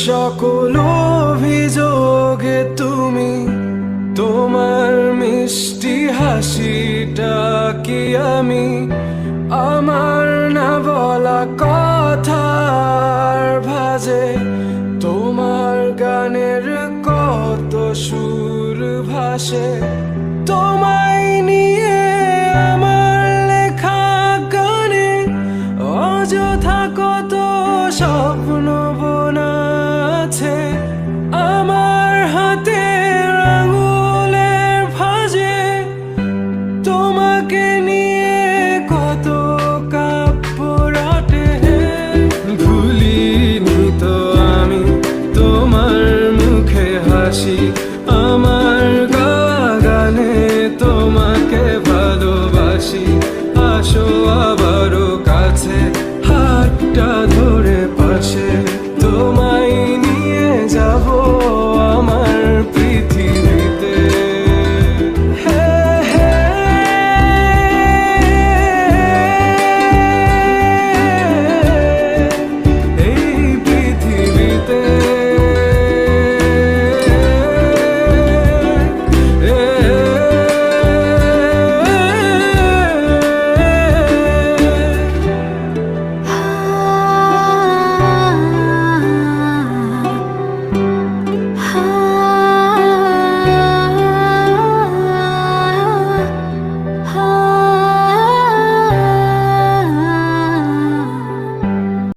সকল অভিযোগে তুমি, তোমার মিষ্টি হাসিটা কি আমি আমার না বলা কথার ভাজে। তোমার গানের কত সুর ভাসে, তোমায় নিয়ে আমার লেখা গানে অযথা কত স্বপ্ন